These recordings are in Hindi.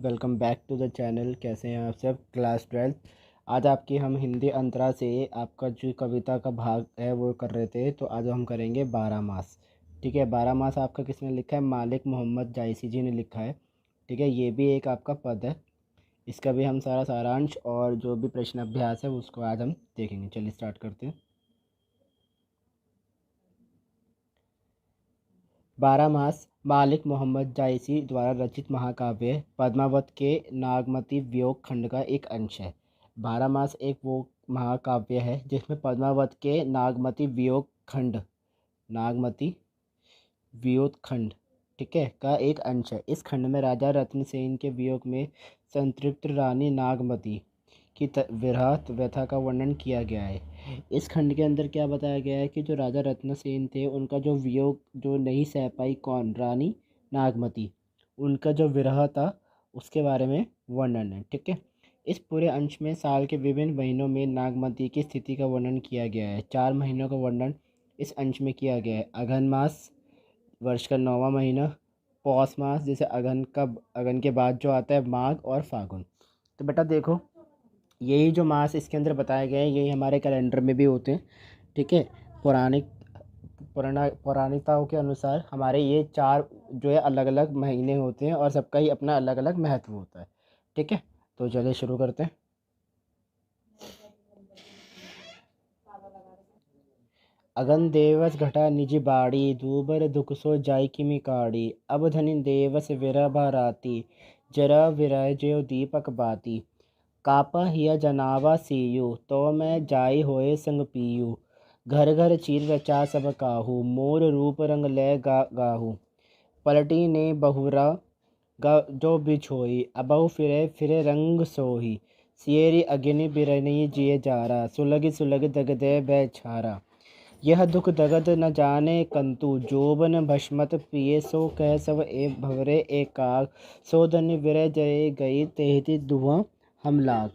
Welcome back to the channel. कैसे हैं आप सब? क्लास 12 आज आपकी हम हिंदी अंतरा से आपका जो कविता का भाग है वो कर रहे थे। तो आज हम करेंगे 12 मास। ठीक है, 12 मास आपका किसने लिखा है? मालिक मोहम्मद जायसी जी ने लिखा है। ठीक है, ये भी एक आपका पद है। इसका भी हम सारा सारांश और जो भी प्रश्न अभ्यास है उसको आज हम देखेंगे। चलिए स्टार्ट करते हैं। 12 मास मालिक मोहम्मद जायसी द्वारा रचित महाकाव्य पद्मावत के नागमती वियोग खंड का एक अंश है। 12 मास एक वो महाकाव्य है जिसमें पद्मावत के नागमती वियोग खंड, ठीक है, का एक अंश है। इस खंड में राजा रत्नसेन के वियोग में संतृप्त रानी नागमती की विरह व्यथा का वर्णन किया गया है। इस खंड के अंदर क्या बताया गया है कि जो राजा रत्नसेन थे उनका जो वियोग जो नहीं सह पाई, कौन? रानी नागमती। उनका जो विरह था उसके बारे में वर्णन है। ठीक है, इस पूरे अंश में साल के विभिन्न महीनों में नागमती की स्थिति का वर्णन किया गया है। 4 महीनों का वर्णन इस अंश में किया गया है। अगहन मास वर्ष का 9वां महीना, पौष मास जैसे अगहन के बाद जो आता है माघ और फागुन। तो बेटा देखो, यही जो मास इसके अंदर बताए गए हैं यही हमारे कैलेंडर में भी होते हैं। ठीक है, पौराणिकताओं के अनुसार हमारे ये 4 जो है अलग अलग महीने होते हैं और सबका ही अपना अलग अलग महत्व होता है। ठीक है, तो चलिए शुरू करते हैं। अगन देवस घटा निज बाड़ी, दूबर दुख सो जाय किमि काड़ी। अब धनि देवस विरह भराती, जरा विरह ज्यों दीपक बाती। कापा हिया जनावा सीयू, तो मैं जाई होए संग पीयू। घर घर चीर रचा सब काहू, मोर रूप रंग ले गाहू। पलटी ने बहुरा जो बिछोई, अबहु फिरे फिरे रंग सोही। सियरी अग्नि बिरनी जिए जारा, सुलग सुलग दगदे बैछारा। यह दुख दगद न जाने कंतु, जोबन भस्मत पिए सो कह सब ए भवरे एकाग। सो धन्य विरह जय गई, तेहती दुआ हम लाग।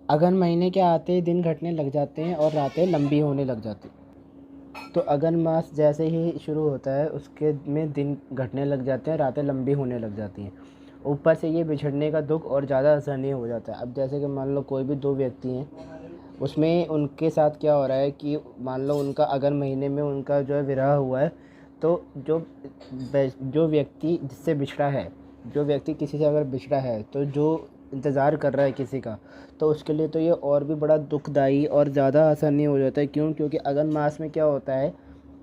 अगन महीने के आते ही दिन घटने लग जाते हैं और रातें लंबी होने लग जाती। तो अगन मास जैसे ही शुरू होता है उसके में दिन घटने लग जाते हैं, रातें लंबी होने लग जाती हैं। ऊपर से ये बिछड़ने का दुख और ज़्यादा असहनीय हो जाता है। अब जैसे कि मान लो कोई भी 2 व्यक्ति हैं, उसमें उनके साथ क्या हो रहा है कि मान लो उनका अगन महीने में उनका जो है विरह हुआ है। तो जो व्यक्ति जिससे बिछड़ा है, जो व्यक्ति किसी से अगर बिछड़ा है तो जो इंतज़ार कर रहा है किसी का, तो उसके लिए तो ये और भी बड़ा दुखदाई और ज़्यादा असहनीय हो जाता है। क्यों? क्योंकि अगन मास में क्या होता है,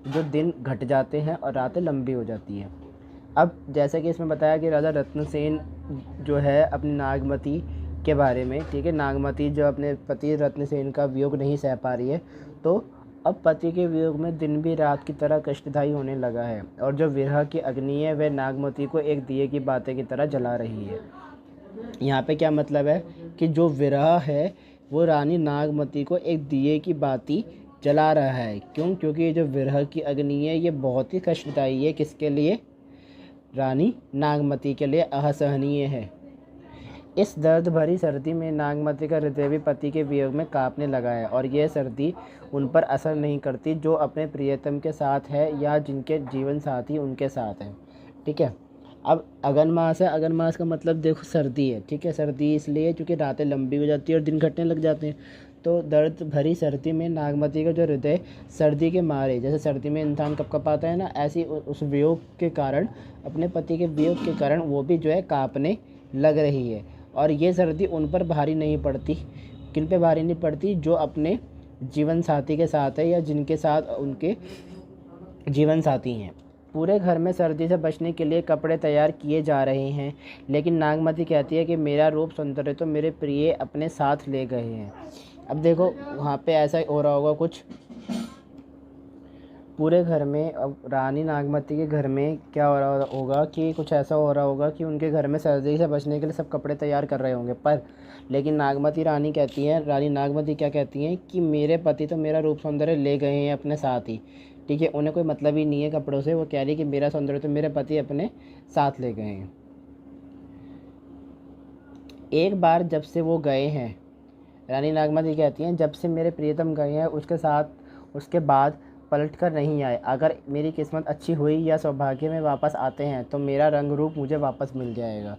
जो दिन घट जाते हैं और रातें लंबी हो जाती हैं। अब जैसे कि इसमें बताया कि राजा रत्नसेन जो है अपनी नागमती के बारे में, ठीक है, नागमती जो अपने पति रत्नसेन का वियोग नहीं सह पा रही है, तो अब पति के वियोग में दिन भी रात की तरह कष्टदायी होने लगा है और जो विरह की अग्नि है वह नागमती को एक दिए की बातें की तरह जला रही है। यहाँ पे क्या मतलब है कि जो विरह है वो रानी नागमती को एक दिए की बाती जला रहा है। क्यों? क्योंकि ये जो विरह की अग्नि है ये बहुत ही कष्टदायी है। किसके लिए? रानी नागमती के लिए असहनीय है। इस दर्द भरी सर्दी में नागमती का हृदय भी पति के वियोग में कांपने लगा है और यह सर्दी उन पर असर नहीं करती जो अपने प्रियतम के साथ है या जिनके जीवन साथी उनके साथ हैं। ठीक है, अब अगन मास है। अगन मास का मतलब देखो सर्दी है। ठीक है, सर्दी इसलिए क्योंकि रातें लंबी हो जाती है और दिन घटने लग जाते हैं। तो दर्द भरी सर्दी में नागमती का जो हृदय सर्दी के मारे, जैसे सर्दी में इंसान कपकपाता है ना, ऐसी उस वियोग के कारण, अपने पति के वियोग के कारण वो भी जो है कांपने लग रही है। और ये सर्दी उन पर भारी नहीं पड़ती। किन पे भारी नहीं पड़ती? जो अपने जीवन साथी के साथ है या जिनके साथ उनके जीवन साथी हैं। पूरे घर में सर्दी से बचने के लिए कपड़े तैयार किए जा रहे हैं, लेकिन नागमती कहती है कि मेरा रूप सौंदर्य तो मेरे प्रिय अपने साथ ले गए हैं। अब देखो वहाँ पे ऐसा हो रहा होगा कुछ पूरे घर में। अब रानी नागमती के घर में क्या हो रहा होगा कि कुछ ऐसा हो रहा होगा कि उनके घर में सर्दी से बचने के लिए सब कपड़े तैयार कर रहे होंगे, पर लेकिन रानी नागमती क्या कहती हैं कि मेरे पति तो मेरा रूप सौंदर्य ले गए हैं अपने साथ ही। ठीक है, उन्हें कोई मतलब ही नहीं है कपड़ों से। वो कह रही कि मेरा सौंदर्य तो मेरे पति अपने साथ ले गए हैं। एक बार जब से वो गए हैं, रानी नागमती कहती हैं, जब से मेरे प्रियतम गए हैं उसके बाद पलट कर नहीं आए। अगर मेरी किस्मत अच्छी हुई या सौभाग्य में वापस आते हैं तो मेरा रंग रूप मुझे वापस मिल जाएगा।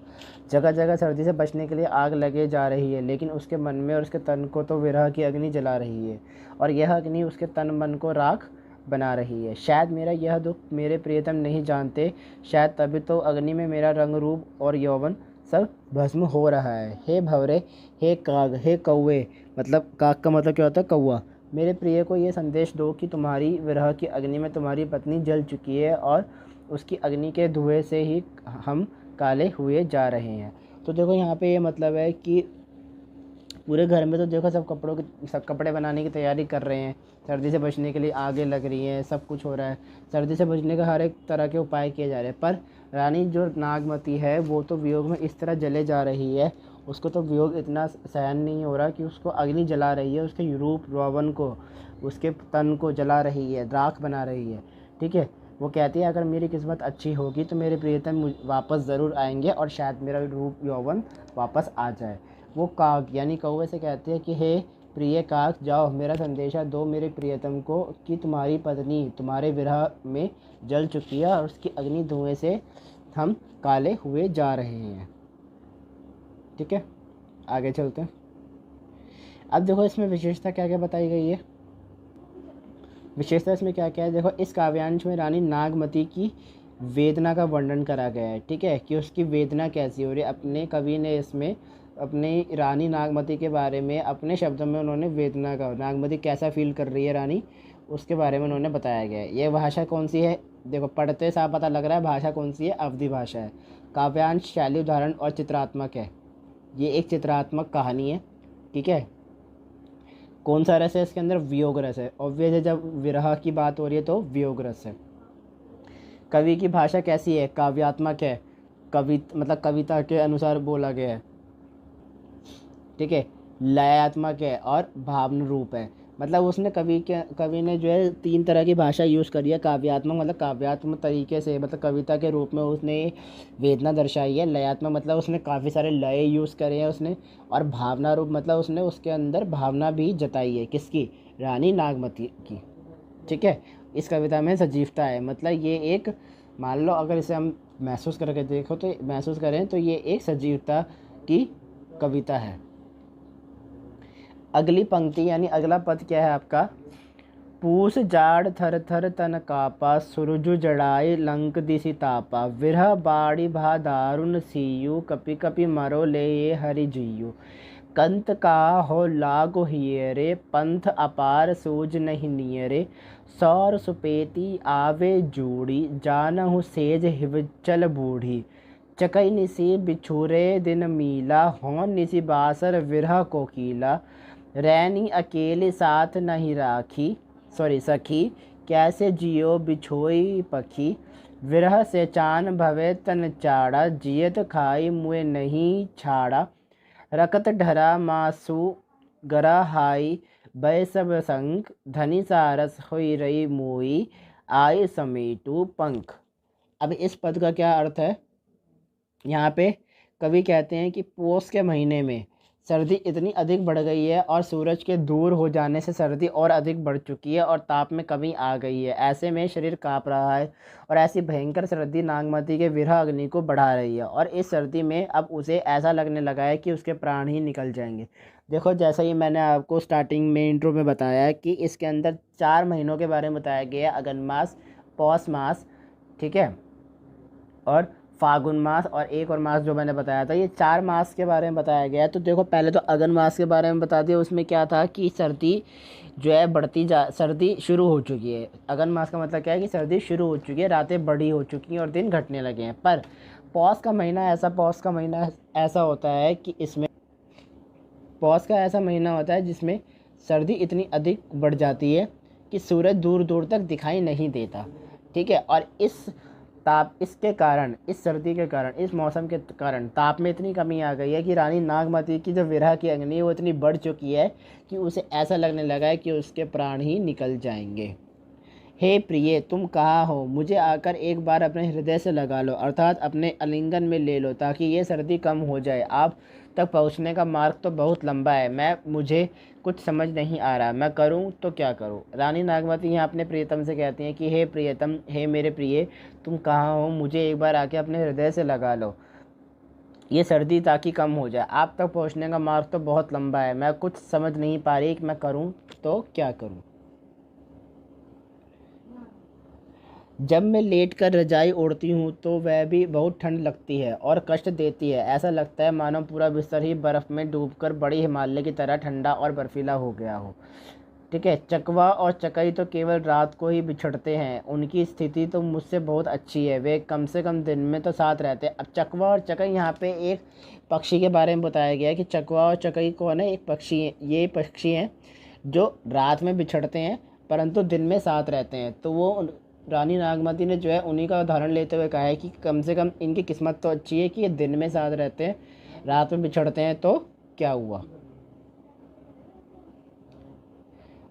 जगह जगह सर्दी से बचने के लिए आग लगे जा रही है, लेकिन उसके मन में और उसके तन को तो विरह की अग्नि जला रही है, और यह अग्नि उसके तन मन को राख बना रही है। शायद मेरा यह दुख मेरे प्रियतम नहीं जानते, शायद तभी तो अग्नि में मेरा रंग रूप और यौवन सब भस्म हो रहा है। हे भंवरे, हे काग, हे कौवे, मतलब काग का मतलब क्या होता है? कौवा। मेरे प्रिय को ये संदेश दो कि तुम्हारी विरह की अग्नि में तुम्हारी पत्नी जल चुकी है और उसकी अग्नि के धुएं से ही हम काले हुए जा रहे हैं। तो देखो यहाँ पे ये मतलब है कि पूरे घर में तो देखो सब कपड़े बनाने की तैयारी कर रहे हैं, सर्दी से बचने के लिए आगे लग रही हैं, सब कुछ हो रहा है, सर्दी से बचने का हर एक तरह के उपाय किए जा रहे हैं। पर रानी जो नागमती है वो तो वियोग में इस तरह जले जा रही है, उसको तो वियोग इतना सहन नहीं हो रहा कि उसको अग्नि जला रही है, उसके रूप यौवन को, उसके तन को जला रही है, राख बना रही है। ठीक है, वो कहती है अगर मेरी किस्मत अच्छी होगी तो मेरे प्रियतम वापस ज़रूर आएंगे और शायद मेरा रूप यौवन वापस आ जाए। वो काग यानी कौवे से कहती है कि हे प्रिय काग, जाओ मेरा संदेशा दो मेरे प्रियतम को कि तुम्हारी पत्नी तुम्हारे विरह में जल चुकी है और उसकी अग्नि धुएं से हम काले हुए जा रहे हैं। ठीक है, आगे चलते हैं। अब देखो इसमें विशेषता क्या क्या बताई गई है। विशेषता इसमें क्या क्या है, देखो इस काव्यांश में रानी नागमती की वेदना का वर्णन करा गया है। ठीक है, कि उसकी वेदना कैसी हो रही है। अपने कवि ने इसमें अपनी रानी नागमती के बारे में अपने शब्दों में उन्होंने वेदना का, नागमती कैसा फील कर रही है रानी, उसके बारे में उन्होंने बताया गया है। ये भाषा कौन सी है, देखो पढ़ते साफ पता लग रहा है भाषा कौन सी है, अवधि भाषा है। काव्यांश शैली उदाहरण और चित्रात्मक है, ये एक चित्रात्मक कहानी है। ठीक है, कौन सा रस है इसके अंदर? वियोग रस है। ऑब्वियस है, जब विरह की बात हो रही है तो वियोग रस है। कवि की भाषा कैसी है? काव्यात्मक है, मतलब कविता के अनुसार बोला गया है। ठीक है, लयात्मक है और भावना रूप है। मतलब उसने कवि ने जो है 3 तरह की भाषा यूज़ करी है। काव्यात्मक मतलब काव्यात्मक तरीके से, मतलब कविता के रूप में उसने वेदना दर्शाई है। लयात्मक मतलब उसने काफ़ी सारे लय यूज़ करे हैं उसने। और भावना रूप मतलब उसने उसके अंदर भावना भी जताई है, किसकी? रानी नागमती की। ठीक है, इस कविता में सजीवता है, मतलब ये एक, मान लो अगर इसे हम महसूस करके देखो तो महसूस करें तो ये एक सजीवता की कविता है। अगली पंक्ति यानी अगला पद क्या है आपका? पूस जाड़ थर थर तन कापा, सुरजु जड़ाए लंक दिसि तापा, विरह बाड़ी भा दारुण सीयु, कपि कपि मरो ले ये हरि जीयु। कंत का हो लागो हियरे, पंथ अपार सूझ नहीं नियरे, सौर सुपेती आवे जूड़ी, जानहु सेज हिवचल बूढ़ी। चकई निसी बिछुरे दिन मीला, हो निसी बासर विरह कोकीला, रैनी अकेले साथ नहीं राखी, सखी, कैसे जियो बिछोई पखी, विरह से चान भवे तन चाड़ा, जियत खाई मुए नहीं छाड़ा, रकत ढरा मासु गरा हाई, बै सब संग, धनी सारस होई रही मोई, आई समेटू पंख। अब इस पद का क्या अर्थ है? यहाँ पे कवि कहते हैं कि पोष के महीने में सर्दी इतनी अधिक बढ़ गई है और सूरज के दूर हो जाने से सर्दी और अधिक बढ़ चुकी है और ताप में कमी आ गई है। ऐसे में शरीर काँप रहा है और ऐसी भयंकर सर्दी नागमती के विरह अग्नि को बढ़ा रही है, और इस सर्दी में अब उसे ऐसा लगने लगा है कि उसके प्राण ही निकल जाएंगे। देखो जैसा ही मैंने आपको स्टार्टिंग में इंट्रो में बताया है कि इसके अंदर 4 महीनों के बारे में बताया गया है, अगन मास, पौष मास, ठीक है, और फागुन मास, और एक और मास जो मैंने बताया था, ये 4 मास के बारे में बताया गया है। तो देखो पहले तो अगन मास के बारे में बता दिया, उसमें क्या था कि सर्दी जो है सर्दी शुरू हो चुकी है। अगन मास का मतलब क्या है कि सर्दी शुरू हो चुकी है, रातें बड़ी हो चुकी हैं और दिन घटने लगे हैं। पर पौष का महीना ऐसा होता है कि इसमें पौष का ऐसा महीना होता है जिसमें सर्दी इतनी अधिक बढ़ जाती है कि सूरज दूर दूर तक दिखाई नहीं देता। ठीक है, और इसके कारण, इस सर्दी के कारण, इस मौसम के कारण ताप में इतनी कमी आ गई है कि रानी नागमती की जो विरह की अग्नि है वो इतनी बढ़ चुकी है कि उसे ऐसा लगने लगा है कि उसके प्राण ही निकल जाएंगे। हे प्रिय, तुम कहाँ हो? मुझे आकर एक बार अपने हृदय से लगा लो, अर्थात अपने आलिंगन में ले लो, ताकि ये सर्दी कम हो जाए। आप तक पहुँचने का मार्ग तो बहुत लंबा है। मुझे कुछ समझ नहीं आ रहा, मैं करूँ तो क्या करूँ? रानी नागमती यहाँ अपने प्रियतम से कहती हैं कि हे प्रियतम, हे मेरे प्रिय, तुम कहाँ हो? मुझे एक बार आके अपने हृदय से लगा लो, ये सर्दी ताकि कम हो जाए। आप तक पहुँचने का मार्ग तो बहुत लंबा है, मैं कुछ समझ नहीं पा रही कि मैं करूँ तो क्या करूँ? जब मैं लेट कर रजाई ओढ़ती हूँ तो वह भी बहुत ठंड लगती है और कष्ट देती है। ऐसा लगता है मानो पूरा बिस्तर ही बर्फ़ में डूबकर बड़ी हिमालय की तरह ठंडा और बर्फीला हो गया हो। ठीक है, चकवा और चकई तो केवल रात को ही बिछड़ते हैं। उनकी स्थिति तो मुझसे बहुत अच्छी है, वे कम से कम दिन में तो साथ रहते हैं। अब चकवा और चकई, यहाँ पे एक पक्षी के बारे में बताया गया है कि चकवा और चकई कौन है? एक पक्षी है, ये पक्षी हैं जो रात में बिछड़ते हैं परंतु दिन में साथ रहते हैं। तो वो रानी नागमती ने जो है उन्हीं का उदाहरण लेते हुए कहा है कि कम से कम इनकी किस्मत तो अच्छी है कि ये दिन में साथ रहते हैं, रात में बिछड़ते हैं तो क्या हुआ।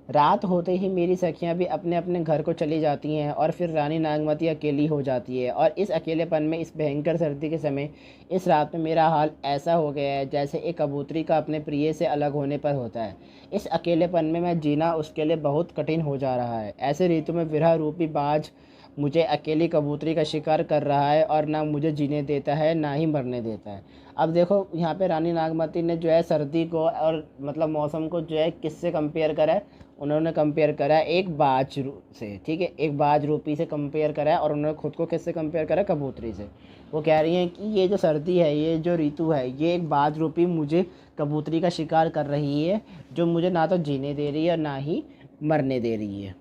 रात होते ही मेरी सखियां भी अपने अपने घर को चली जाती हैं और फिर रानी नागमती अकेली हो जाती है। और इस अकेलेपन में, इस भयंकर सर्दी के समय, इस रात में मेरा हाल ऐसा हो गया है जैसे एक कबूतरी का अपने प्रिय से अलग होने पर होता है। इस अकेलेपन में मैं जीना उसके लिए बहुत कठिन हो जा रहा है। ऐसे ऋतु में विरह रूपी बाज मुझे अकेली कबूतरी का शिकार कर रहा है और ना मुझे जीने देता है ना ही मरने देता है। अब देखो यहाँ पे रानी नागमती ने जो है सर्दी को और मतलब मौसम को जो है किससे कंपेयर करा है? उन्होंने कंपेयर करा है एक से। ठीक है, एक बाज रूपी से कंपेयर करा है और उन्होंने खुद को किससे कंपेयर करा है? कबूतरी से। वो कह रही हैं कि ये जो सर्दी है, ये जो ऋतु है, ये एक बाज रूपी मुझे कबूतरी का शिकार कर रही है, जो मुझे ना तो जीने दे रही है और ना ही मरने दे रही है।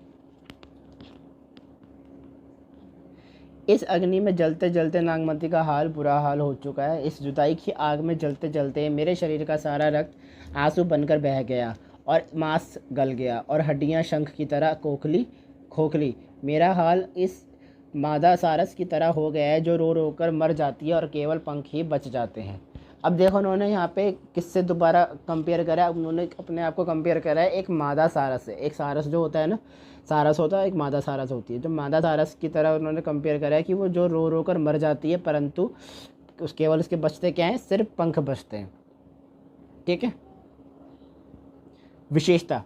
इस अग्नि में जलते जलते नागमती का हाल बुरा हाल हो चुका है। इस जुदाई की आग में जलते जलते मेरे शरीर का सारा रक्त आंसू बनकर बह गया और मांस गल गया और हड्डियां शंख की तरह खोखली। मेरा हाल इस मादा सारस की तरह हो गया है जो रो रो कर मर जाती है और केवल पंख ही बच जाते हैं। अब देखो, उन्होंने यहाँ पे किससे दोबारा कंपेयर करा है? उन्होंने अपने आप को कंपेयर करा है एक मादा सारस से। एक सारस जो होता है ना, सारस होता है, एक मादा सारस होती है। जो मादा सारस की तरह उन्होंने कंपेयर करा है कि वो जो रो रो कर मर जाती है परंतु केवल उसके बचते क्या हैं? सिर्फ पंख बचते हैं। ठीक है, विशेषता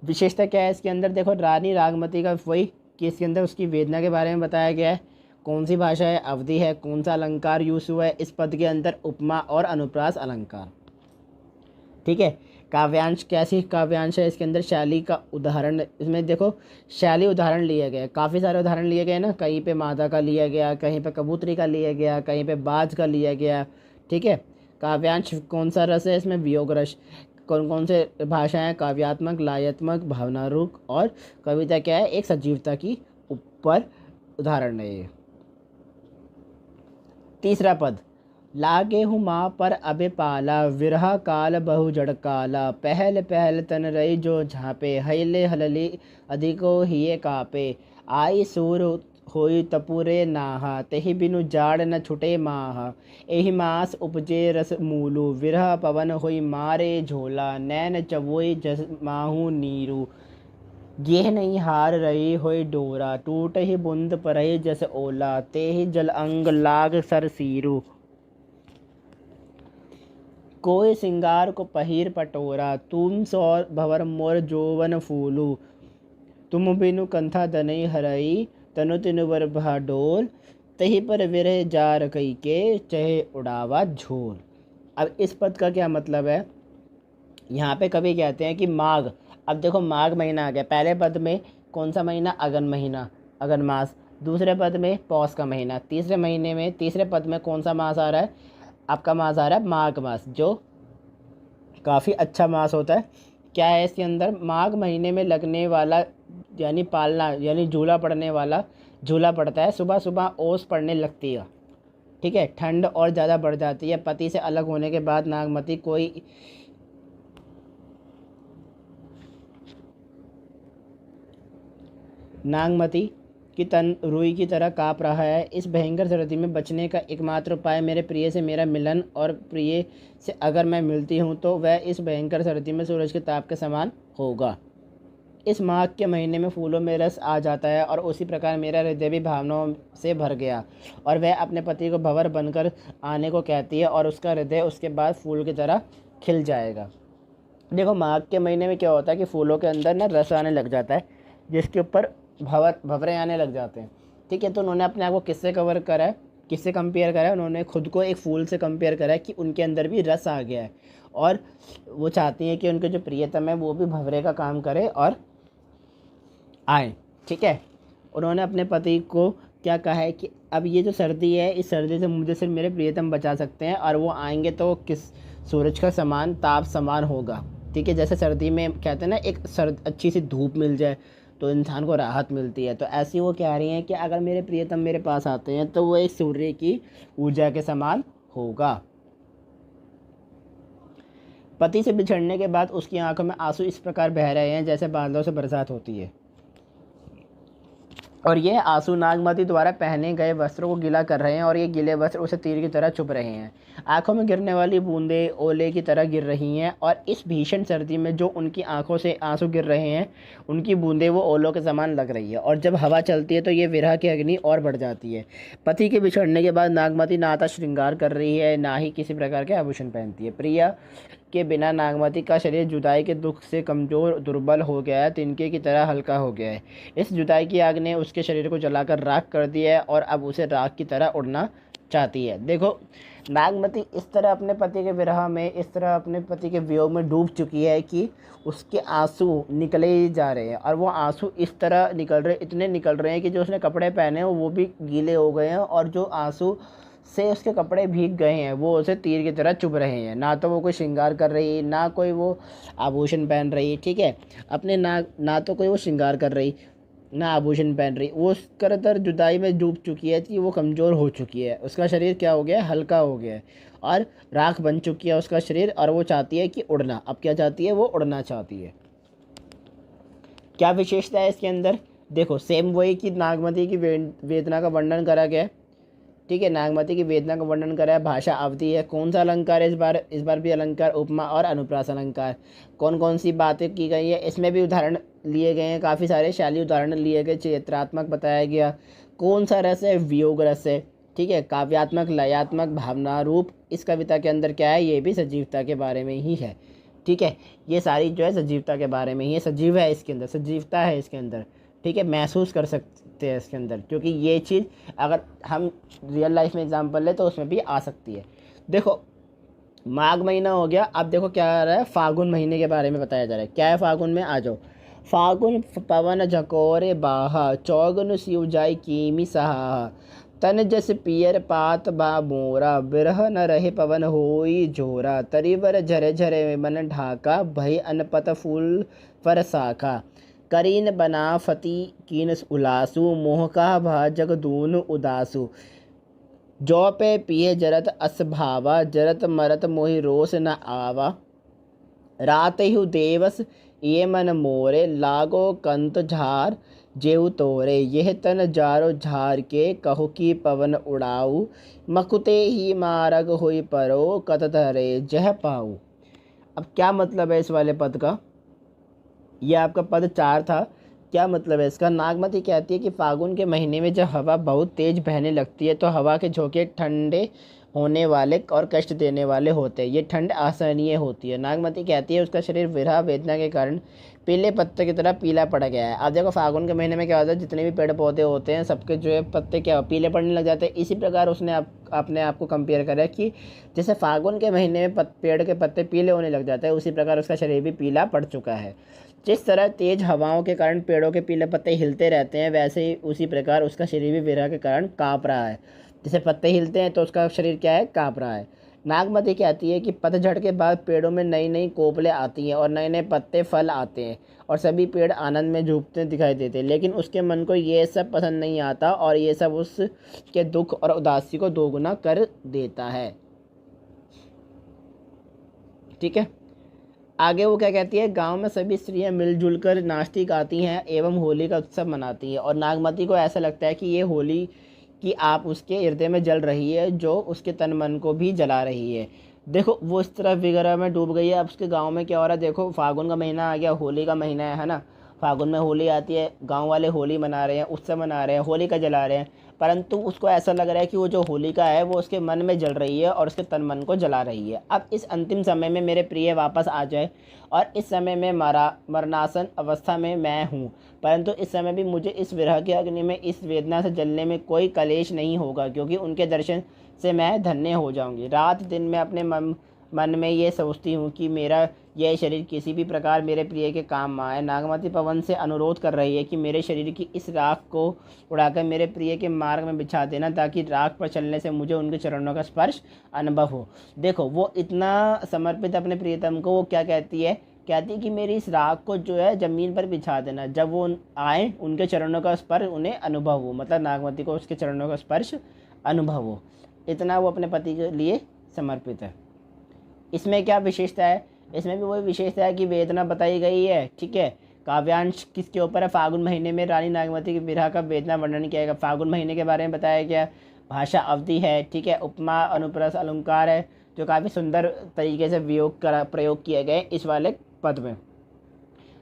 विशेषता क्या है इसके अंदर? देखो, रानी नागमती का वही कि इसके अंदर उसकी वेदना के बारे में बताया गया है। कौन सी भाषा है? अवधि है। कौन सा अलंकार यूज हुआ है इस पद के अंदर? उपमा और अनुप्रास अलंकार। ठीक है, काव्यांश कैसी काव्यांश है इसके अंदर? शैली का उदाहरण इसमें देखो, शैली उदाहरण लिए गए, काफ़ी सारे उदाहरण लिए गए ना। कहीं पे मादा का लिया गया, कहीं पे कबूतरी का लिया गया, कहीं पे बाज का लिया गया। ठीक है, काव्यांश कौन सा रस है इसमें? वियोग रस। कौन कौन से भाषाएं? काव्यात्मक, लयात्मक, भावनारूप और कविता क्या है? एक सजीवता की ऊपर उदाहरण है ये। तीसरा पद, लागे हूँ माँ पर अबे पाला, विरहा काल बहु जड़ काला, पहल पहल तन रही जो झापे, हयले हलली अधिको हिये कापे, आई सूर होई तपुरे नाहा, तेहि बिनु जाड़ न छुटे माहा, एहि मास उपजे रस मूलु, विरह पवन होई मारे झोला, नैन चवोई जस माहू नीरू, गेह नहीं हार रही होई डोरा, टूट ही बुंद परही जस ओला, ते ही जल अंग लाग सर सीरू, कोई सिंगार को पहीर पटोरा, तुम सौर भवर मोर जोवन फूलू, तुम बिनु कंथा दनई हरई, तनु तिनु वर डोल, तही पर विरह जार कई के, चहे उड़ावा झोल। अब इस पद का क्या मतलब है? यहाँ पे कभी कहते हैं कि माघ। अब देखो, माघ महीना आ गया। पहले पद में कौन सा महीना? अगन महीना, अगन मास। दूसरे पद में पौष का महीना। तीसरे महीने में, तीसरे पद में कौन सा मास आ रहा है? आपका मास आ रहा है माघ मास, जो काफ़ी अच्छा मास होता है। क्या है इसके अंदर? माघ महीने में लगने वाला, यानी पालना, यानी झूला पड़ने वाला झूला पड़ता है। सुबह सुबह ओस पड़ने लगती है। ठीक है, ठंड और ज़्यादा बढ़ जाती है। पति से अलग होने के बाद नागमती की तन रुई की तरह काँप रहा है। इस भयंकर सर्दी में बचने का एकमात्र उपाय मेरे प्रिय से मेरा मिलन, और प्रिय से अगर मैं मिलती हूँ तो वह इस भयंकर सर्दी में सूरज के ताप के समान होगा। इस माघ के महीने में फूलों में रस आ जाता है और उसी प्रकार मेरा हृदय भी भावनाओं से भर गया और वह अपने पति को भंवर बनकर आने को कहती है और उसका हृदय उसके बाद फूल की तरह खिल जाएगा। देखो माघ के महीने में क्या होता है कि फूलों के अंदर ना रस आने लग जाता है, जिसके ऊपर भंवरे आने लग जाते हैं। ठीक है, तो उन्होंने अपने आप को किससे कवर करा है, किससे कंपेयर करा है, उन्होंने खुद को एक फूल से कंपेयर करा है कि उनके अंदर भी रस आ गया है और वो चाहती हैं कि उनके जो प्रियतम है वो भी भंवरे का काम करे और आए। ठीक है, उन्होंने अपने पति को क्या कहा है कि अब ये जो सर्दी है, इस सर्दी से मुझे सिर्फ मेरे प्रियतम बचा सकते हैं और वो आएंगे तो किस सूरज का समान ताप समान होगा। ठीक है, जैसे सर्दी में कहते हैं ना एक अच्छी सी धूप मिल जाए तो इंसान को राहत मिलती है, तो ऐसी वो कह रही हैं कि अगर मेरे प्रियतम मेरे पास आते हैं तो वो एक सूर्य की ऊर्जा के समान होगा। पति से बिछड़ने के बाद उसकी आंखों में आंसू इस प्रकार बह रहे हैं जैसे बादलों से बरसात होती है और ये आंसू नागमती द्वारा पहने गए वस्त्रों को गीला कर रहे हैं और ये गीले वस्त्र उसे तीर की तरह चुभ रहे हैं। आंखों में गिरने वाली बूंदें ओले की तरह गिर रही हैं और इस भीषण सर्दी में जो उनकी आंखों से आंसू गिर रहे हैं उनकी बूंदें वो ओलों के समान लग रही है और जब हवा चलती है तो ये विरह की अग्नि और बढ़ जाती है। पति के बिछड़ने के बाद नागमती ना तो श्रृंगार कर रही है ना ही किसी प्रकार के आभूषण पहनती है। प्रिया के बिना नागमती का शरीर जुदाई के दुख से कमज़ोर दुर्बल हो गया है, तिनके की तरह हल्का हो गया है। इस जुदाई की आग ने उसके शरीर को जलाकर राख कर दिया है और अब उसे राख की तरह उड़ना चाहती है। देखो नागमती इस तरह अपने पति के विरह में, इस तरह अपने पति के वियोग में डूब चुकी है कि उसके आंसू निकले ही जा रहे हैं और वो आंसू इस तरह निकल रहे, इतने निकल रहे हैं कि जो उसने कपड़े पहने हैं वो भी गीले हो गए हैं और जो आंसू से उसके कपड़े भीग गए हैं वो उसे तीर की तरह चुभ रहे हैं। ना तो वो कोई श्रृंगार कर रही, ना कोई वो आभूषण पहन रही। ठीक है, अपने ना तो कोई वो श्रृंगार कर रही ना आभूषण पहन रही, वो कर जुदाई में डूब चुकी है कि वो कमज़ोर हो चुकी है। उसका शरीर क्या हो गया है, हल्का हो गया है और राख बन चुकी है उसका शरीर और वो चाहती है कि उड़ना। अब क्या चाहती है, वो उड़ना चाहती है। क्या विशेषता है इसके अंदर, देखो सेम वही कि नागमती की वेदना का वर्णन करा गया है। ठीक है, नागमती की वेदना का वर्णन करा है, भाषा अवधि है। कौन सा अलंकार है इस बार भी अलंकार, उपमा और अनुप्रास अलंकार। कौन कौन सी बातें की गई है, इसमें भी उदाहरण लिए गए हैं, काफ़ी सारे शैली उदाहरण लिए गए, चरित्रात्मक बताया गया। कौन सा रस है, वियोग रस है। ठीक है, काव्यात्मक लयात्मक भावना रूप इस कविता के अंदर क्या है, ये भी सजीवता के बारे में ही है। ठीक है, ये सारी जो है सजीवता के बारे में ही है, सजीव है इसके अंदर, सजीवता है इसके अंदर। ठीक है, महसूस कर सकते हैं इसके अंदर, क्योंकि ये चीज़ अगर हम रियल लाइफ में एग्जांपल ले तो उसमें भी आ सकती है। देखो माघ महीना हो गया, अब देखो क्या आ रहा है, फागुन महीने के बारे में बताया जा रहा है। क्या है फागुन में, आ जाओ। फागुन पवन झकोरे बाहा, चौगुन सिउ जाय कीमी सहा, तन जस पियर पात बा मोरा, बिरह न रहे पवन होई जोरा, तरीवर झरे झरे मन ढाका, भय अनपत फूल पर साखा, करीन बना फती कीन उलासु, मोह का भा जगदून उदासु, जौ पे पिए जरत असभावा, जरत मरत मोहि रोष न आवा, रात हु देवस ये मन मोरे, लागो कंत झार जेऊ तोरे, यह तन जारो झार के, कहो की पवन उड़ाऊ, मकुते ही मारग होई परो, कत धरे जह पाऊ। अब क्या मतलब है इस वाले पद का, यह आपका पद 4 था। क्या मतलब है इसका, नागमती कहती है कि फागुन के महीने में जब हवा बहुत तेज बहने लगती है तो हवा के झोंके ठंडे होने वाले और कष्ट देने वाले होते हैं, ये ठंड असहनीय होती है। नागमती कहती है उसका शरीर विरह वेदना के कारण पीले पत्ते की तरह पीला पड़ गया है। अब देखो फागुन के महीने में क्या होता है, जितने भी पेड़ पौधे होते हैं सबके जो है पत्ते क्या पीले पड़ने लग जाते हैं। इसी प्रकार उसने अपने आप को कंपेयर करा कि जैसे फागुन के महीने में पेड़ के पत्ते पीले होने लग जाते हैं, उसी प्रकार उसका शरीर भी पीला पड़ चुका है। जिस तरह तेज हवाओं के कारण पेड़ों के पीले पत्ते हिलते रहते हैं, वैसे ही उसी प्रकार उसका शरीर भी विरह के कारण काँप रहा है। जैसे पत्ते हिलते हैं तो उसका शरीर क्या है, काँप रहा है। नागमती कहती है कि पतझड़ के बाद पेड़ों में नई नई कोपलें आती हैं और नए नए पत्ते फल आते हैं और सभी पेड़ आनंद में झूमते दिखाई देते हैं, लेकिन उसके मन को ये सब पसंद नहीं आता और ये सब उसके दुख और उदासी को दोगुना कर देता है। ठीक है, आगे वो क्या कहती है, गांव में सभी स्त्रियां मिलजुल कर नाचती गाती हैं एवं होली का उत्सव मनाती हैं और नागमती को ऐसा लगता है कि ये होली की आप उसके हृदय में जल रही है जो उसके तन मन को भी जला रही है। देखो वो इस तरह विगरा में डूब गई है। अब उसके गांव में क्या हो रहा है, देखो फागुन का महीना आ गया, होली का महीना है ना। फागुन में होली आती है, गांव वाले होली मना रहे हैं, उत्सव मना रहे हैं, होलिका जला रहे हैं, परंतु उसको ऐसा लग रहा है कि वो जो होलिका है वो उसके मन में जल रही है और उसके तन मन को जला रही है। अब इस अंतिम समय में मेरे प्रिय वापस आ जाए और इस समय में मरणासन अवस्था में मैं हूँ, परंतु इस समय भी मुझे इस विरह की अग्नि में, इस वेदना से जलने में कोई कलेश नहीं होगा, क्योंकि उनके दर्शन से मैं धन्य हो जाऊंगी। रात दिन मैं अपने मन में ये सोचती हूँ कि मेरा यह शरीर किसी भी प्रकार मेरे प्रिय के काम आए। नागमती पवन से अनुरोध कर रही है कि मेरे शरीर की इस राख को उड़ाकर मेरे प्रिय के मार्ग में बिछा देना, ताकि राख पर चलने से मुझे उनके चरणों का स्पर्श अनुभव हो। देखो वो इतना समर्पित अपने प्रियतम को, वो क्या कहती है, कहती कि मेरी इस राख को जो है ज़मीन पर बिछा देना, जब वो आए उनके चरणों का स्पर्श उन्हें अनुभव हो, मतलब नागमती को उसके चरणों का स्पर्श अनुभव हो। इतना वो अपने पति के लिए समर्पित है। इसमें क्या विशेषता है, इसमें भी वही विशेषता है कि वेदना बताई गई है। ठीक है, काव्यांश किसके ऊपर है, फागुन महीने में रानी नागमती के विरह का वेदना वर्णन किया गया। फागुन महीने के बारे में बताया गया। भाषा अवधि है। ठीक है, उपमा अनुप्रास अलंकार है, जो काफ़ी सुंदर तरीके से प्रयोग किए गए इस वाले पद में।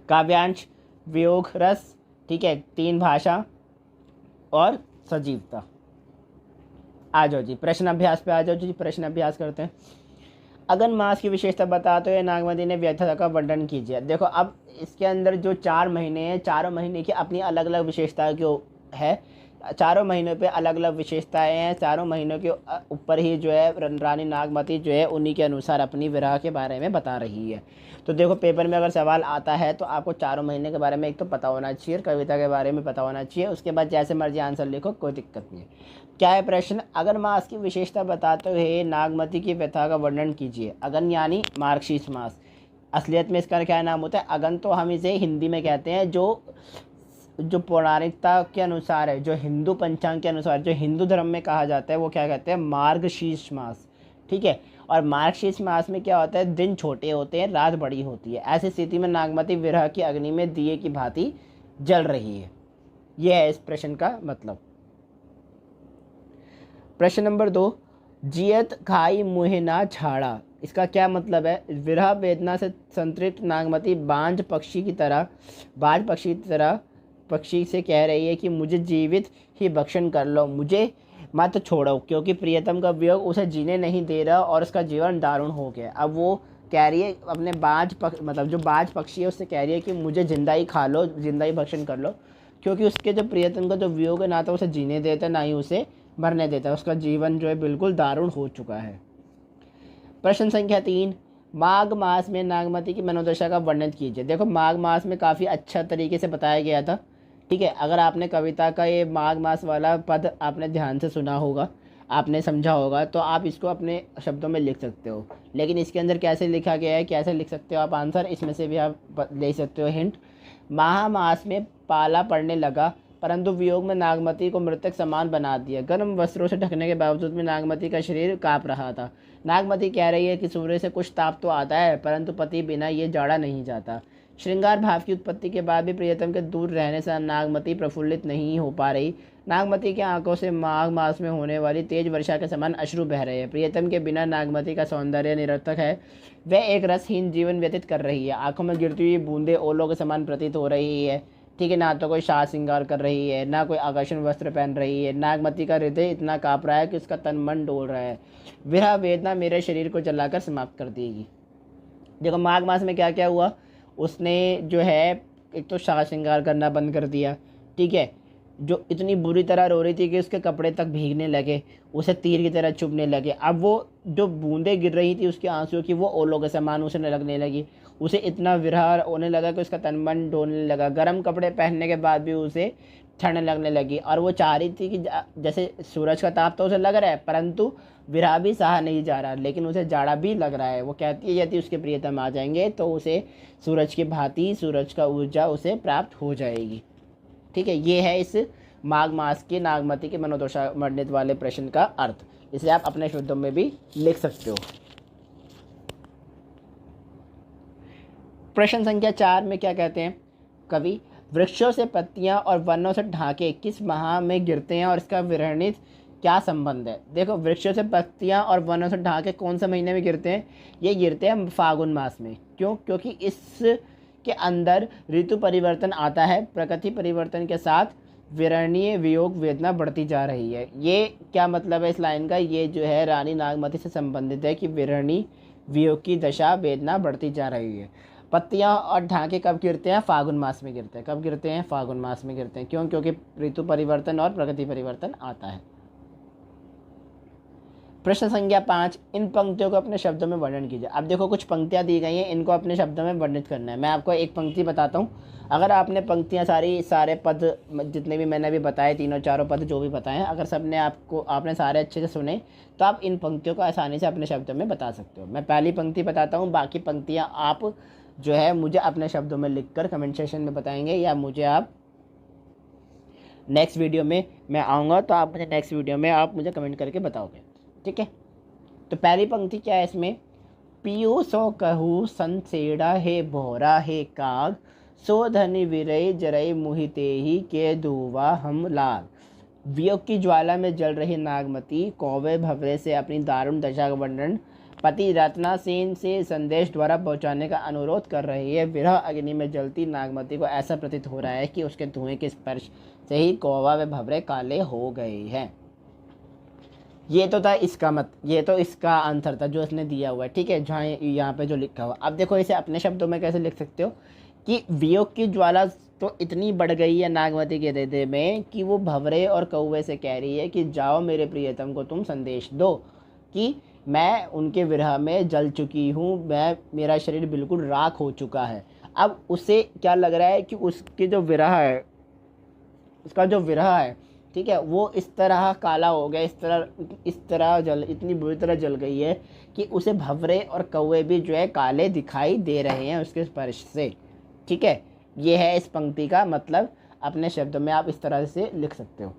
काव्यांश, वियोग रस, ठीक है, 3 भाषा और सजीवता। आ जाओ जी प्रश्न अभ्यास पे, आ जाओ जी प्रश्न अभ्यास करते हैं। अगन मास की विशेषता बताते हुए नागमती ने व्यथा का वर्णन कीजिए। देखो अब इसके अंदर जो 4 महीने हैं, चारों महीने की अपनी अलग अलग विशेषता क्यों है, चारों महीनों पे अलग अलग विशेषताएं हैं। चारों महीनों के ऊपर ही जो है रानी नागमती जो है उन्हीं के अनुसार अपनी विरह के बारे में बता रही है। तो देखो पेपर में अगर सवाल आता है तो आपको चारों महीने के बारे में एक तो पता होना चाहिए, कविता के बारे में पता होना चाहिए, उसके बाद जैसे मर्जी आंसर लिखो, कोई दिक्कत नहीं है। क्या है प्रश्न, अगन मास की विशेषता बताते हुए नागमती की व्यथा का वर्णन कीजिए। अगन यानी मार्गशीर्ष मास, असलियत में इसका क्या नाम होता है, अगन तो हम इसे हिंदी में कहते हैं, जो पौराणिकता के अनुसार है, जो हिंदू पंचांग के अनुसार, जो हिंदू धर्म में कहा जाता है, वो क्या कहते हैं, मार्गशीर्ष मास। ठीक है, और मार्गशीर्ष मास में क्या होता है, दिन छोटे होते हैं, रात बड़ी होती है। ऐसी स्थिति में नागमती विरह की अग्नि में दिए की भांति जल रही है। यह है इस प्रश्न का मतलब। प्रश्न नंबर 2, जियत खाई मुँह ना झाड़ा, इसका क्या मतलब है। विरह वेदना से संतृप्त नागमती बाज पक्षी की तरह पक्षी से कह रही है कि मुझे जीवित ही भक्षण कर लो, मुझे मत छोड़ो, क्योंकि प्रियतम का वियोग उसे जीने नहीं दे रहा और उसका जीवन दारुण हो गया। अब वो कह रही है अपने मतलब जो बाज पक्षी है उससे कह रही है कि मुझे जिंदा ही खा लो, जिंदा ही भक्षण कर लो, क्योंकि उसके जो प्रियतम का जो वियोग है ना तो उसे जीने देता ना ही उसे मरने देता, उसका जीवन जो है बिल्कुल दारुण हो चुका है। प्रश्न संख्या 3, माघ मास में नागमती की मनोदशा का वर्णन कीजिए। देखो माघ मास में काफ़ी अच्छा तरीके से बताया गया था। ठीक है, अगर आपने कविता का ये माघ मास वाला पद आपने ध्यान से सुना होगा, आपने समझा होगा, तो आप इसको अपने शब्दों में लिख सकते हो। लेकिन इसके अंदर कैसे लिखा गया है, कैसे लिख सकते हो आप आंसर, इसमें से भी आप ले सकते हो हिंट। माह मास में पाला पड़ने लगा, परंतु वियोग में नागमती को मृतक समान बना दिया। गर्म वस्त्रों से ढकने के बावजूद भी नागमती का शरीर काँप रहा था। नागमती कह रही है कि सूर्य से कुछ ताप तो आता है, परंतु पति बिना ये जाड़ा नहीं जाता। श्रृंगार भाव की उत्पत्ति के बाद भी प्रियतम के दूर रहने से नागमती प्रफुल्लित नहीं हो पा रही। नागमती की आंखों से माघ मास में होने वाली तेज वर्षा के समान अश्रु बह रहे हैं। प्रियतम के बिना नागमती का सौंदर्य निरर्थक है, वह एक रसहीन जीवन व्यतीत कर रही है। आंखों में गिरती हुई बूंदें ओलों के समान प्रतीत हो रही है। ठीक है, ना तो कोई साज श्रृंगार कर रही है, ना कोई आकर्षण वस्त्र पहन रही है। नागमती का हृदय इतना काँप रहा है कि उसका तन मन डोल रहा है। विरह वेदना मेरे शरीर को जलाकर समाप्त कर देगी। देखो माघ मास में क्या क्या हुआ, उसने जो है एक तो साज श्रृंगार करना बंद कर दिया। ठीक है, जो इतनी बुरी तरह रो रही थी कि उसके कपड़े तक भीगने लगे, उसे तीर की तरह चुभने लगे। अब वो जो बूंदें गिर रही थी उसके आंसुओं की, वो ओलों के समान उसे लगने लगी। उसे इतना विरह होने लगा कि उसका तन मन डोलने लगा। गर्म कपड़े पहनने के बाद भी उसे ठंड लगने लगी और वो चाह रही थी कि जैसे सूरज का ताप तो उसे लग रहा है, परंतु विरह भी सहा नहीं जा रहा, लेकिन उसे जाड़ा भी लग रहा है। वो कहती है यदि उसके प्रियतम आ जाएंगे तो उसे सूरज की भांति सूरज का ऊर्जा उसे प्राप्त हो जाएगी। ठीक है, ये है इस माघ मास के नागमती के मनोदशा वर्णित वाले प्रश्न का अर्थ। इसे आप अपने शब्दों में भी लिख सकते हो। प्रश्न संख्या 4 में क्या कहते हैं कवि, वृक्षों से पत्तियां और वनों से ढाके किस माह में गिरते हैं और इसका विवर्णित क्या संबंध है। देखो वृक्षों से पत्तियां और वनों से ढाके कौन से महीने में गिरते हैं, ये गिरते हैं फागुन मास में। क्यों, क्योंकि के अंदर ऋतु परिवर्तन आता है, प्रकृति परिवर्तन के साथ विरहणीय वियोग वेदना बढ़ती जा रही है। ये क्या मतलब है इस लाइन का? ये जो है रानी नागमती से संबंधित है कि विरहणी वियोग की दशा वेदना बढ़ती जा रही है। पत्तियां और ढांके कब गिरते हैं? फागुन मास में गिरते हैं। कब गिरते हैं? फागुन मास में गिरते हैं। क्यों? क्योंकि ऋतु परिवर्तन और प्रकृति परिवर्तन आता है। प्रश्न संख्या 5, इन पंक्तियों को अपने शब्दों में वर्णन कीजिए। अब देखो कुछ पंक्तियां दी गई हैं, इनको अपने शब्दों में वर्णित करना है। मैं आपको एक पंक्ति बताता हूँ, अगर आपने पंक्तियां सारे पद जितने भी मैंने अभी बताए, तीनों चारों पद जो भी बताए हैं, अगर सबने आपने सारे अच्छे से सुने तो आप इन पंक्तियों को आसानी से अपने शब्दों में बता सकते हो। मैं पहली पंक्ति बताता हूँ, बाकी पंक्तियाँ आप जो है मुझे अपने शब्दों में लिखकर कमेंट सेक्शन में बताएंगे, या मुझे आप नेक्स्ट वीडियो में मैं आऊँगा तो आप मुझे नेक्स्ट वीडियो में आप मुझे कमेंट करके बताओगे, ठीक है। तो पहली पंक्ति क्या है इसमें? पियो सो कहू संसेड़ा हे भोरा हे काग, सो धनि विरय जरय मुहिते ही के दुवा हम लाग। वियोग की ज्वाला में जल रही नागमती कौवे भवरे से अपनी दारुण दशा का वर्णन पति रत्नासेन से संदेश द्वारा पहुंचाने का अनुरोध कर रही है। विरह अग्नि में जलती नागमती को ऐसा प्रतीत हो रहा है कि उसके धुएं के स्पर्श से ही कौवा व भवरे काले हो गए हैं। ये तो था ये तो इसका आंसर था जो इसने दिया हुआ है, ठीक है, जहाँ यहाँ पे जो लिखा हुआ। अब देखो इसे अपने शब्दों में कैसे लिख सकते हो कि वियोग की ज्वाला तो इतनी बढ़ गई है नागमती के हृदय में कि वो भंवरे और कौवे से कह रही है कि जाओ मेरे प्रियतम को तुम संदेश दो कि मैं उनके विरह में जल चुकी हूँ, मेरा शरीर बिल्कुल राख हो चुका है। अब उसे क्या लग रहा है कि उसकी जो विरह है, उसका जो विरह है, ठीक है, वो इस तरह काला हो गया, इस तरह इतनी बुरी तरह जल गई है कि उसे भंवरे और कौवे भी जो है काले दिखाई दे रहे हैं उसके स्पर्श से, ठीक है। ये है इस पंक्ति का मतलब, अपने शब्दों में आप इस तरह से लिख सकते हो।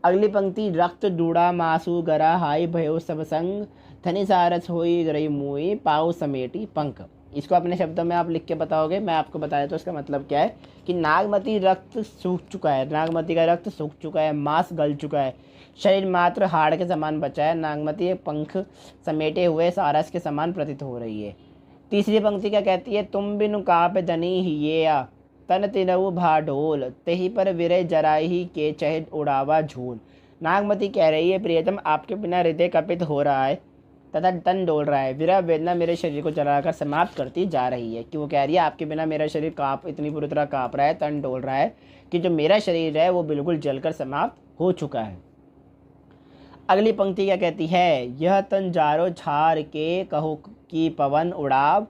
अगली पंक्ति, रक्त डूड़ा मासू गरा हाई भयो सब संग, धनी सारस होई रही मुई पाऊ समेटी पंख। इसको अपने शब्दों में आप लिख के बताओगे, मैं आपको बताया तो इसका मतलब क्या है कि नागमती रक्त सूख चुका है, नागमती का रक्त सूख चुका है, मांस गल चुका है, शरीर मात्र हाड़ के समान बचा है, नागमती पंख समेटे हुए सारस के समान प्रतीत हो रही है। तीसरी पंक्ति क्या कहती है? तुम बिनु काप धनी हिया तन तिनऊ भाडोल, तेही पर विरय जराही के चह उड़ावा झूल। नागमती कह रही है प्रियतम आपके बिना हृदय कपित हो रहा है तथा तन डोल रहा है, विरह वेदना मेरे शरीर को जलाकर समाप्त करती जा रही है। कि वो कह रही है आपके बिना मेरा शरीर इतनी बुरी तरह काँप रहा है, तन डोल रहा है कि जो मेरा शरीर है वो बिल्कुल जलकर समाप्त हो चुका है। अगली पंक्ति क्या कहती है? यह तन जारो छार के कहो की पवन उड़ाव,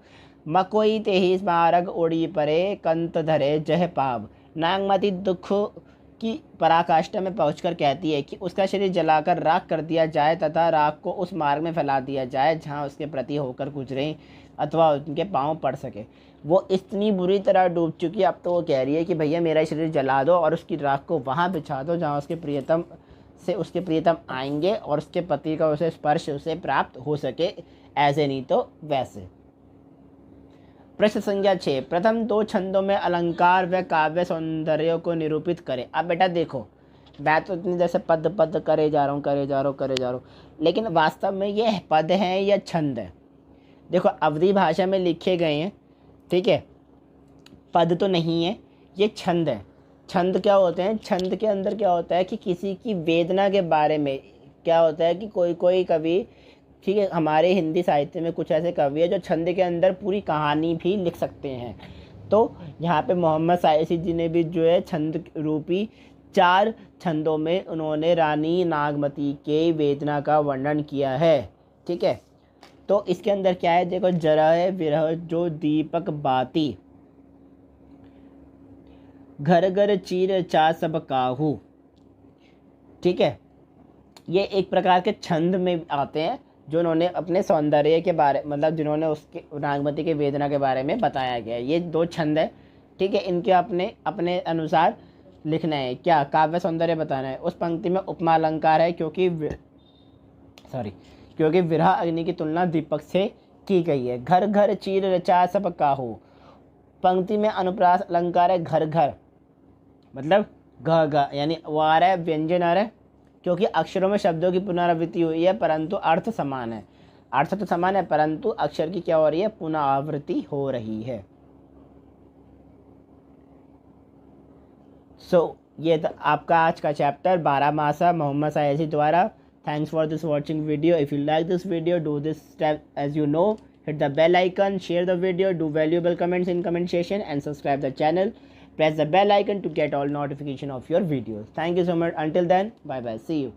मकोई तेही स्मारक उड़ी परे कंत धरे जह पाव। नागमती दुख की पराकाष्ठा में पहुंचकर कहती है कि उसका शरीर जलाकर राख कर दिया जाए तथा राख को उस मार्ग में फैला दिया जाए जहां उसके प्रति होकर गुजरें अथवा उनके पांव पड़ सके। वो इतनी बुरी तरह डूब चुकी है, अब तो वो कह रही है कि भैया मेरा शरीर जला दो और उसकी राख को वहाँ बिछा दो जहाँ उसके प्रियतम आएंगे और उसके पति का उसे स्पर्श उसे प्राप्त हो सके, ऐसे नहीं तो वैसे। प्रश्न संख्या 6, प्रथम दो छंदों में अलंकार व काव्य सौंदर्य को निरूपित करें। अब बेटा देखो, मैं तो इतनी देर से पद करे जा रहा हूँ, लेकिन वास्तव में ये पद हैं या छंद है? देखो अवधी भाषा में लिखे गए हैं, ठीक है, पद तो नहीं है, ये छंद है। छंद क्या होते हैं? छंद के अंदर क्या होता है कि किसी की वेदना के बारे में क्या होता है कि कोई कवि, ठीक है, हमारे हिंदी साहित्य में कुछ ऐसे कवि है जो छंद के अंदर पूरी कहानी भी लिख सकते हैं। तो यहाँ पे मोहम्मद साइसी जी ने भी जो है छंद रूपी 4 छंदों में उन्होंने रानी नागमती के वेदना का वर्णन किया है, ठीक है। तो इसके अंदर क्या है देखो, जरह विरह जो दीपक बाती, घर घर चीर चा सब काहू, ठीक है, ये एक प्रकार के छंद में आते हैं जो उन्होंने अपने सौंदर्य के बारे मतलब जिन्होंने उसके नागमती के वेदना के बारे में बताया गया है। ये 2 छंद है, ठीक है, इनके अपने अनुसार लिखना है। क्या? काव्य सौंदर्य बताना है। उस पंक्ति में उपमा अलंकार है क्योंकि विरह अग्नि की तुलना दीपक से की गई है। घर घर चीर रचा सब काहू, पंक्ति में अनुप्रास अलंकार है। घर घर मतलब घ यानी वो आ रहा है, व्यंजन आ रहा है, क्योंकि अक्षरों में शब्दों की पुनरावृत्ति हुई है परंतु अर्थ समान है। अर्थ तो समान है परंतु अक्षर की क्या हो रही है? पुनरावृत्ति हो रही है। ये था आपका आज का चैप्टर 12 मासा मोहम्मद सायसी द्वारा. Thanks for this watching video. If you like this video, do this step as you know. Hit the bell icon, share the video, do valuable comments in comment section and subscribe the channel. Press the bell icon to get all notification of your videos. Thank you so much. Until then, bye bye. See you.